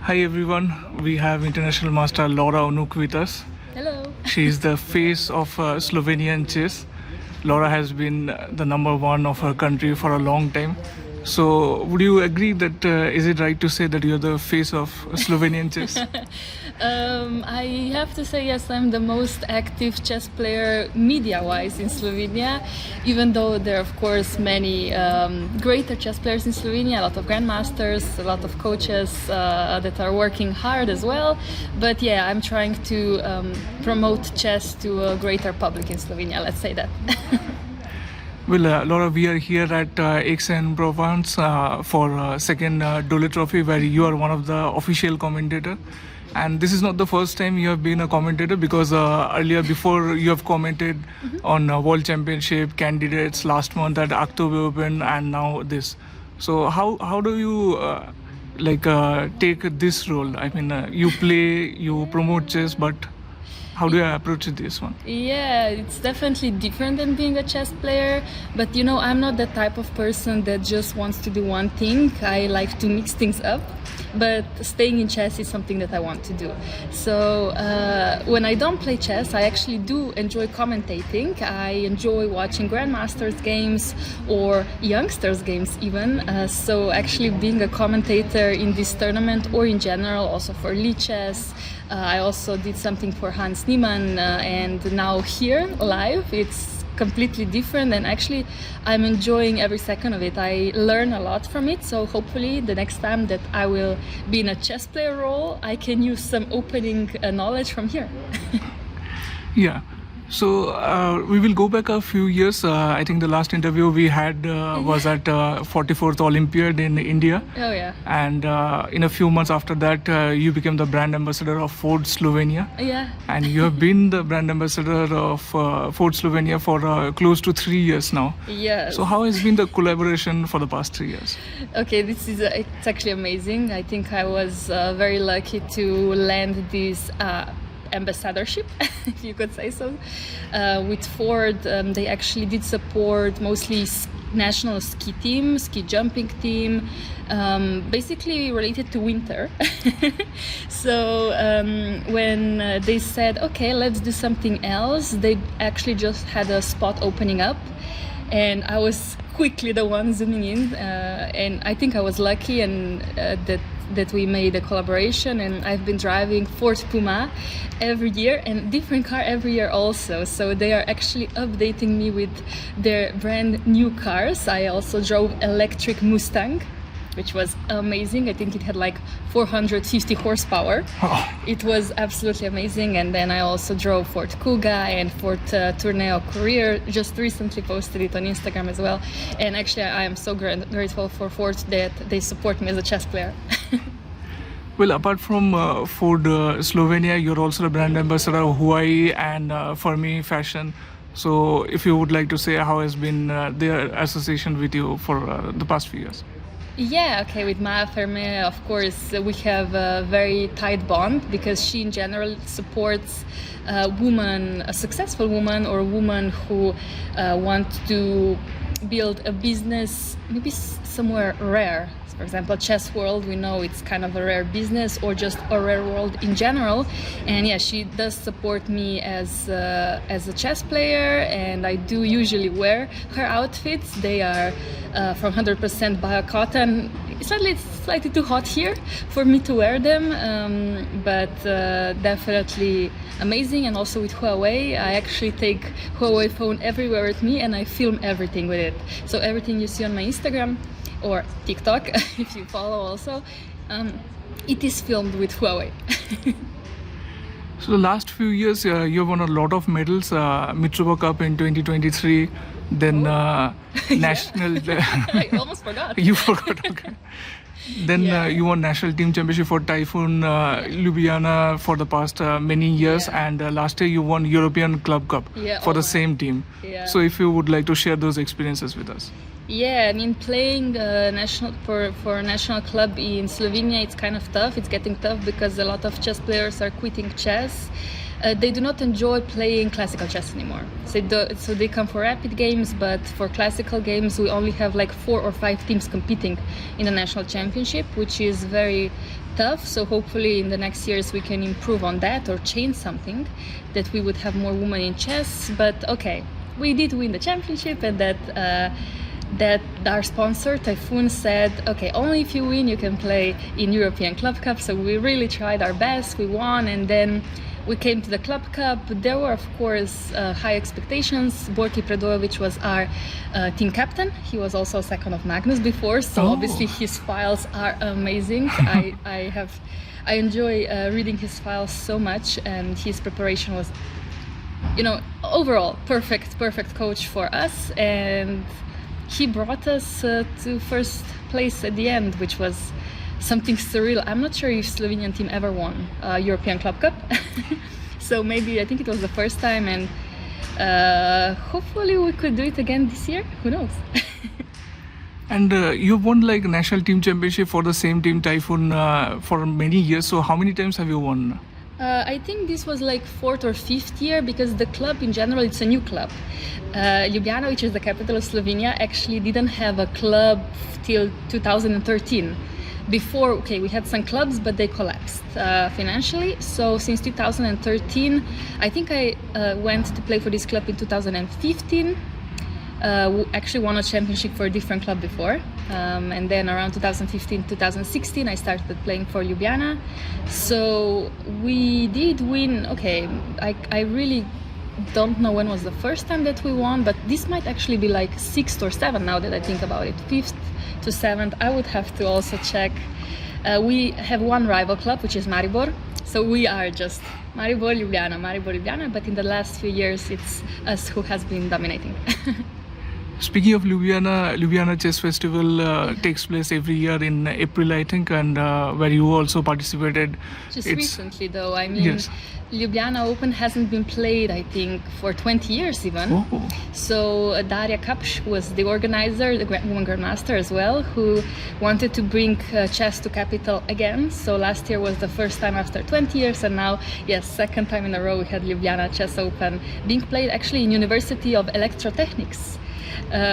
Hi everyone, we have international master Laura Unuk with us. Hello. She is the face of Slovenian chess. Laura has been the number one of her country for a long time. So would you agree that is it right to say that you're the face of Slovenian chess? I have to say yes, I'm the most active chess player media-wise in Slovenia, even though there are of course many greater chess players in Slovenia, a lot of grandmasters, a lot of coaches that are working hard as well. But yeah, I'm trying to promote chess to a greater public in Slovenia, let's say that. Well, Laura, we are here at Aix-en-Provence for second Dole Trophy, where you are one of the official commentator. And this is not the first time you have been a commentator, because earlier before you have commented on World Championship candidates last month at October Open, and now this. So how do you take this role? I mean, you play, you promote chess, but how do you approach this one? Yeah, it's definitely different than being a chess player, but you know, I'm not the type of person that just wants to do one thing. I like to mix things up, but staying in chess is something that I want to do. So when I don't play chess, I actually do enjoy commentating. I enjoy watching grandmasters games or youngsters games even. So actually being a commentator in this tournament, or in general also for Lichess, I also did something for Hans Niemann, and now here live it's completely different, and actually I'm enjoying every second of it. I learn a lot from it, so hopefully the next time that I will be in a chess player role, I can use some opening knowledge from here. Yeah. So we will go back a few years. I think the last interview we had was at 44th Olympiad in India. Oh yeah. And in a few months after that, you became the brand ambassador of Ford Slovenia. Yeah. And you have been the brand ambassador of Ford Slovenia for close to 3 years now. Yes. So how has been the collaboration for the past 3 years? Okay, this is it's actually amazing. I think I was very lucky to land this ambassadorship, if you could say so, with Ford. They actually did support mostly national ski team, ski jumping team, basically related to winter. So when they said, okay, let's do something else, they actually just had a spot opening up, and I was quickly the one zooming in, and I think I was lucky, and that we made a collaboration, and I've been driving Ford Puma every year, and different car every year also. So they are actually updating me with their brand new cars. I also drove electric Mustang, which was amazing. I think it had like 450 horsepower. Oh. It was absolutely amazing. And then I also drove Ford Kuga and Ford Tourneo Courier. Just recently posted it on Instagram as well. And actually I am so grateful for Ford that they support me as a chess player. Well, apart from Ford Slovenia, you're also the brand ambassador of Huawei and Ferme Fashion. So if you would like to say how has been their association with you for the past few years? Yeah, okay, with Maja Ferme, of course, we have a very tight bond, because she in general supports a woman, a successful woman, or a woman who want to build a business maybe somewhere rare. For example, chess world, we know it's kind of a rare business, or just a rare world in general. And yeah, she does support me as a chess player, and I do usually wear her outfits. They are from 100% bio-cotton. It's slightly too hot here for me to wear them, but definitely amazing. And also with Huawei, I actually take Huawei phone everywhere with me, and I film everything with it. So everything you see on my Instagram or TikTok, if you follow also, it is filmed with Huawei. So the last few years, you've won a lot of medals. Mitsuba Cup in 2023, then national. I almost forgot. You forgot. Okay. Then you won national team championship for Tajfun, Ljubljana for the past many years, and last year you won European Club Cup for the same team. Yeah. So if you would like to share those experiences with us. Yeah, I mean, playing for a national club in Slovenia, it's kind of tough. It's getting tough because a lot of chess players are quitting chess. They do not enjoy playing classical chess anymore. So they come for rapid games, but for classical games, we only have like 4 or 5 teams competing in the national championship, which is very tough. So hopefully in the next years we can improve on that or change something, that we would have more women in chess. But okay, we did win the championship, and that our sponsor Tajfun said, okay, only if you win you can play in European Club Cup. So we really tried our best, we won, and then we came to the Club Cup. There were, of course, high expectations. Borki Predojevic was our team captain. He was also second of Magnus before, so obviously his files are amazing. I enjoy reading his files so much, and his preparation was, overall perfect coach for us, and he brought us to first place at the end, which was something surreal. I'm not sure if Slovenian team ever won European Club Cup. So maybe, I think it was the first time, and hopefully we could do it again this year. Who knows? And you won like national team championship for the same team Tajfun for many years. So how many times have you won? I think this was like 4th or 5th year, because the club in general, it's a new club. Ljubljana, which is the capital of Slovenia, actually didn't have a club till 2013. Before, okay, we had some clubs, but they collapsed financially. So since 2013, I think I went to play for this club in 2015. Actually won a championship for a different club before. And then around 2015, 2016, I started playing for Ljubljana. So we did win, okay, I really don't know when was the first time that we won, but this might actually be like 6th or 7th now that I think about it. 5th to 7th, I would have to also check. We have one rival club, which is Maribor. So we are just Maribor, Ljubljana, but in the last few years it's us who has been dominating. Speaking of Ljubljana Chess Festival takes place every year in April, I think, and where you also participated. Just recently, though. I mean, yes. Ljubljana Open hasn't been played, I think, for 20 years even. Oh. So Darja Kapš was the organizer, the woman grandmaster as well, who wanted to bring chess to capital again. So last year was the first time after 20 years, and now, yes, second time in a row we had Ljubljana Chess Open being played actually in University of Electrotechnics.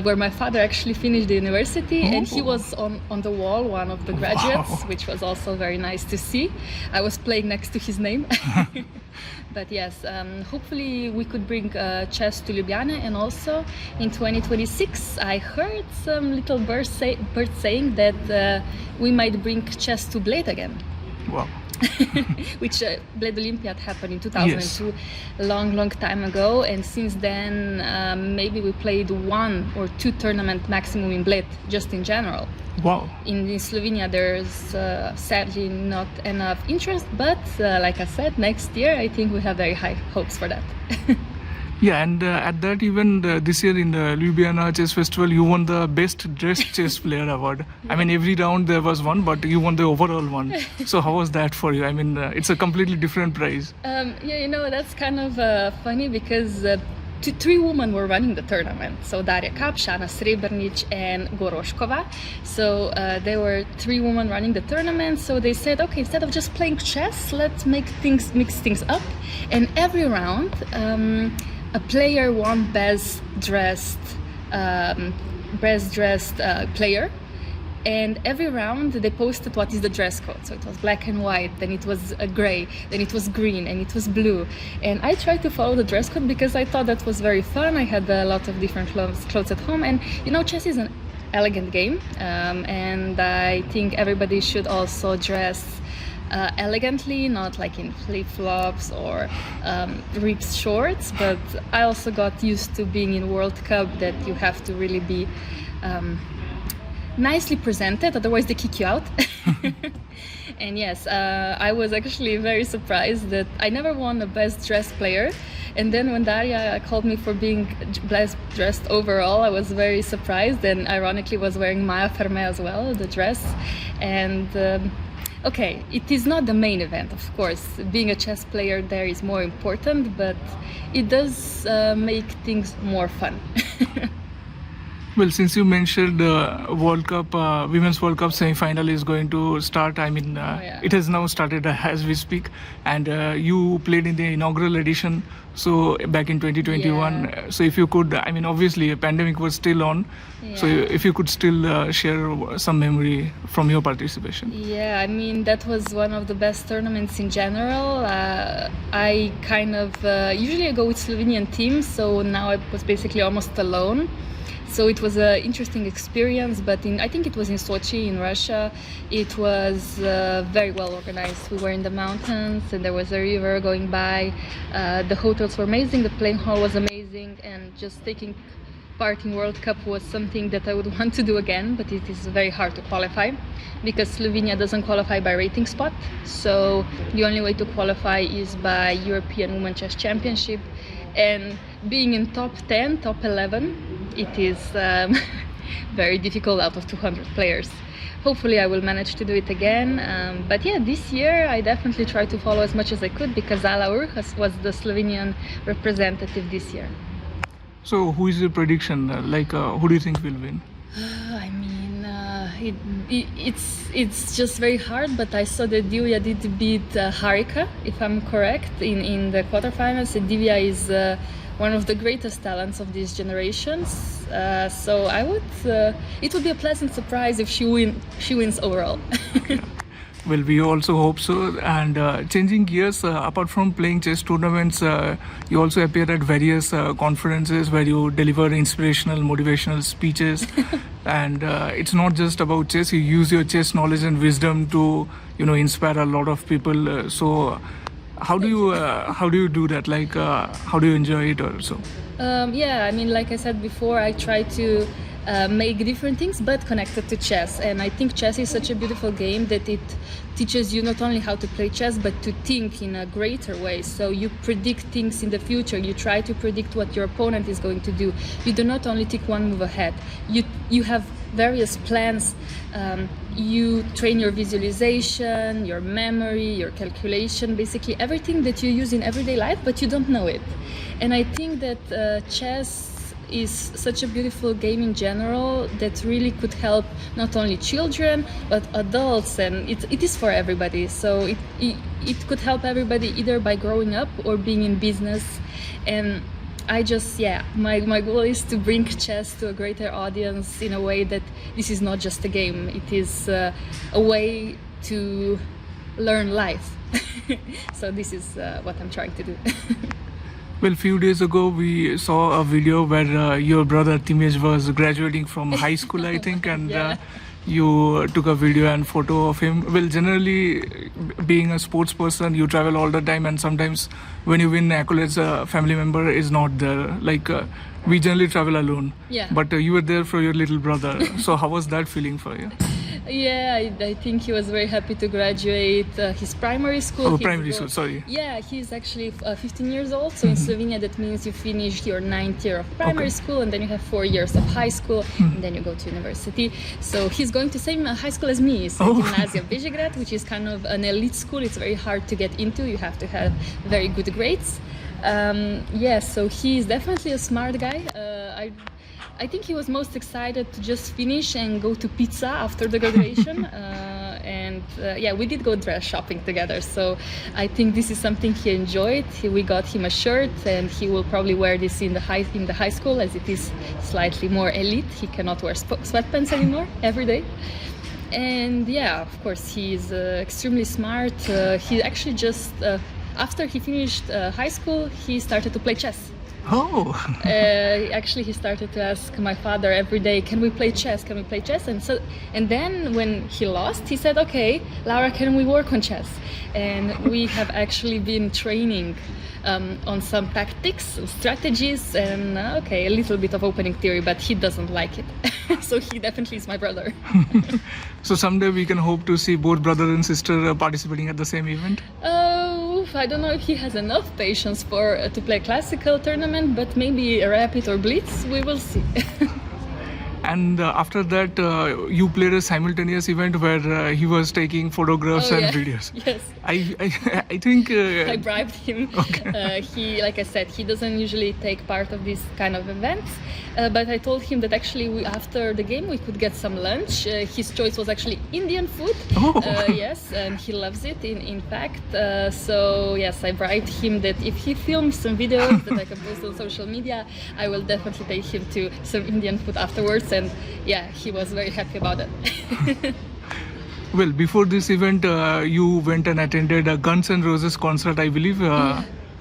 Where my father actually finished the university, and he was on the wall, one of the graduates, which was also very nice to see. I was playing next to his name. But yes, hopefully we could bring chess to Ljubljana, and also in 2026 I heard some little birds saying that we might bring chess to Bled again. Wow. Which Bled Olympiad happened in 2002, yes. long time ago, and since then maybe we played 1 or 2 tournaments maximum in Bled, just in general. Wow. In Slovenia there's sadly not enough interest, but like I said, next year I think we have very high hopes for that. Yeah, and at that event this year in the Ljubljana Chess Festival, you won the Best Dressed Chess Player award. I mean, every round there was one, but you won the overall one. So how was that for you? I mean, it's a completely different prize. Yeah, that's kind of funny, because 3 women were running the tournament. So Darja Kapš, Ana Srebrnic, and Goroškova. So there were 3 women running the tournament. So they said, okay, instead of just playing chess, let's mix things up. And every round, a player won best dressed player, and every round they posted what is the dress code. So it was black and white, then it was gray, then it was green, and it was blue. And I tried to follow the dress code because I thought that was very fun. I had a lot of different clothes at home, and chess is an elegant game, and I think everybody should also dress elegantly, not like in flip-flops or ripped shorts. But I also got used to being in World Cup that you have to really be nicely presented, otherwise they kick you out. And yes, I was actually very surprised that I never won a best dressed player, and then when Darja called me for being best dressed overall, I was very surprised, and ironically was wearing Maja Ferme as well, the dress. And okay, it is not the main event, of course. Being a chess player there is more important, but it does make things more fun. Well, since you mentioned World Cup, Women's World Cup semi-final is going to start. I mean, yeah. it has now started as we speak, and you played in the inaugural edition. So back in 2021. Yeah. So if you could, I mean, obviously a pandemic was still on. So Yeah. if you could still share some memory from your participation. Yeah, I mean, that was one of the best tournaments in general. I kind of usually I go with Slovenian teams, so now I was basically almost alone. So it was an interesting experience, but I think it was in Sochi in Russia. It was very well organized. We were in the mountains and there was a river going by. The hotels were amazing, the playing hall was amazing, and just taking part in World Cup was something that I would want to do again, but it is very hard to qualify because Slovenia doesn't qualify by rating spot. So the only way to qualify is by European Women Chess Championship, and being in top 10, top 11, it is very difficult out of 200 players. Hopefully I will manage to do it again, but yeah, this year I definitely try to follow as much as I could because Laura Unuk was the Slovenian representative this year. So who is your prediction? Who do you think will win? I mean, it's just very hard, but I saw that Divya did beat Harika, if I'm correct, in the quarterfinals. And Divya is one of the greatest talents of these generations. So it would be a pleasant surprise if she wins overall. Well, we also hope so. And changing gears, apart from playing chess tournaments, you also appear at various conferences where you deliver inspirational, motivational speeches. And it's not just about chess. You use your chess knowledge and wisdom to, inspire a lot of people. So, how do you do that? How do you enjoy it also? Yeah, I mean, like I said before, I try to make different things but connected to chess, and I think chess is such a beautiful game that it teaches you not only how to play chess but to think in a greater way. So you predict things in the future, you try to predict what your opponent is going to do. You do not only take one move ahead, you have various plans. You train your visualization, your memory, your calculation, basically everything that you use in everyday life, but you don't know it. And I think that chess is such a beautiful game in general that really could help not only children but adults, and it is for everybody. So it could help everybody either by growing up or being in business. And my goal is to bring chess to a greater audience in a way that this is not just a game, it is a way to learn life. So this is what I'm trying to do. Well, a few days ago we saw a video where your brother Timej was graduating from high school, I think, and Yeah. You took a video and photo of him. Well, generally, being a sports person, you travel all the time, and sometimes when you win accolades, a family member is not there. We generally travel alone. Yeah. But you were there for your little brother. So how was that feeling for you? Yeah, I think he was very happy to graduate his primary school. Oh, primary school, sorry. Yeah, he's actually 15 years old. So in Slovenia, that means you finish your 9th year of primary school, and then you have 4 years of high school, and then you go to university. So he's going to same high school as me, so Gymnasium Bežigrad, which is kind of an elite school. It's very hard to get into. You have to have very good grades. So he's definitely a smart guy. I think he was most excited to just finish and go to pizza after the graduation. We did go dress shopping together. So I think this is something he enjoyed. We got him a shirt, and he will probably wear this in the high school, as it is slightly more elite. He cannot wear sweatpants anymore every day. And yeah, of course, he's extremely smart. He actually just after he finished high school, he started to play chess. Oh. Actually, he started to ask my father every day, "Can we play chess? Can we play chess?" And then when he lost, he said, "Okay, Laura, can we work on chess?" And we have actually been training on some tactics, strategies, and a little bit of opening theory, but he doesn't like it. So he definitely is my brother. So someday we can hope to see both brother and sister participating at the same event? I don't know if he has enough patience to play classical tournament, but maybe a rapid or blitz, we will see. And after that, you played a simultaneous event where he was taking photographs Oh, and yeah. videos. Yes. I think. I bribed him. Okay. He, like I said, he doesn't usually take part of these kind of events. But I told him that actually after the game we could get some lunch. His choice was actually Indian food. Oh. Yes, and he loves it. In fact, so yes, I bribed him that if he films some videos that I can post on social media, I will definitely take him to some Indian food afterwards. And yeah, he was very happy about it. Well, before this event, you went and attended a Guns N' Roses concert, I believe.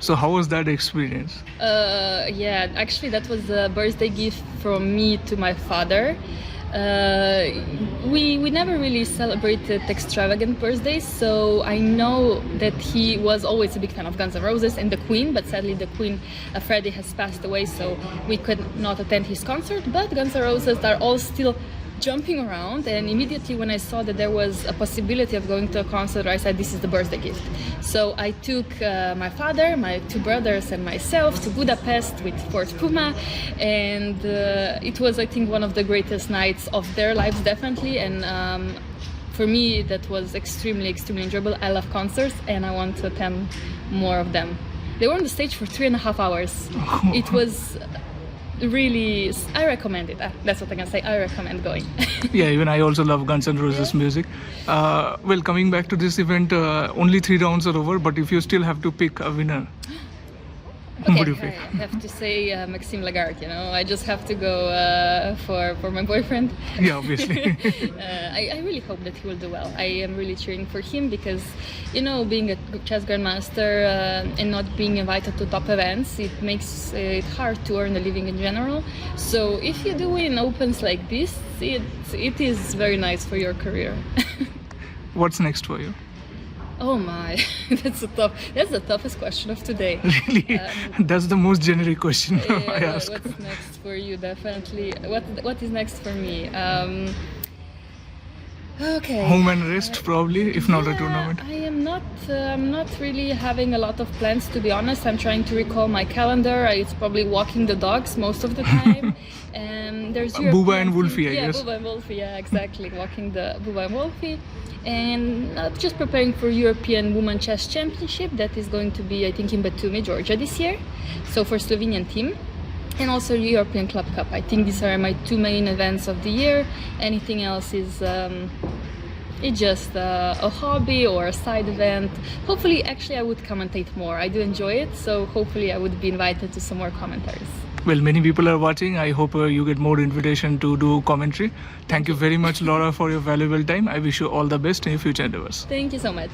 So how was that experience? Yeah, actually, that was a birthday gift from me to my father. We never really celebrated extravagant birthdays, so I know that he was always a big fan of Guns N' Roses and the Queen, but sadly the Queen, Freddie, has passed away, so we could not attend his concert. But Guns N' Roses are all still jumping around, and immediately when I saw that there was a possibility of going to a concert, I said this is the birthday gift. So I took my father, my two brothers and myself to Budapest with Fort Puma, and it was, I think, one of the greatest nights of their lives, definitely. And for me that was extremely enjoyable. I love concerts and I want to attend more of them. They were on the stage for 3.5 hours. It was really, I recommend it. That's what I can say. I recommend going. Yeah, even I also love Guns N' Roses music. Well, coming back to this event, only 3 rounds are over, but if you still have to pick a winner, who would you Okay, pick? I have to say Maxime Lagarde. You know, I just have to go for my boyfriend. Yeah, obviously. I really hope that he will do well. I am really cheering for him because, you know, being a chess grandmaster and not being invited to top events, it makes it hard to earn a living in general. So if you do win opens like this, it is very nice for your career. What's next for you? Oh my, that's the toughest question of today. Really? That's the most generic question I ask. What's next for you? Definitely. What is next for me? Okay. Home and rest, probably, if not a Yeah, tournament. I am not. I'm not really having a lot of plans, to be honest. I'm trying to recall my calendar. It's probably walking the dogs most of the time. And there's Booba European and Wolfie, I yeah, guess. Booba and Wolfie. Yeah, exactly. Walking the Booba and Wolfie, and just preparing for European Women Chess Championship that is going to be, I think, in Batumi, Georgia this year. So for Slovenian team. And also European Club Cup. I think these are my 2 main events of the year. Anything else is it's just a hobby or a side event. Hopefully, actually, I would commentate more. I do enjoy it, so hopefully I would be invited to some more commentaries. Well, many people are watching. I hope you get more invitation to do commentary. Thank you very much, Laura, for your valuable time. I wish you all the best in your future endeavors. Thank you so much.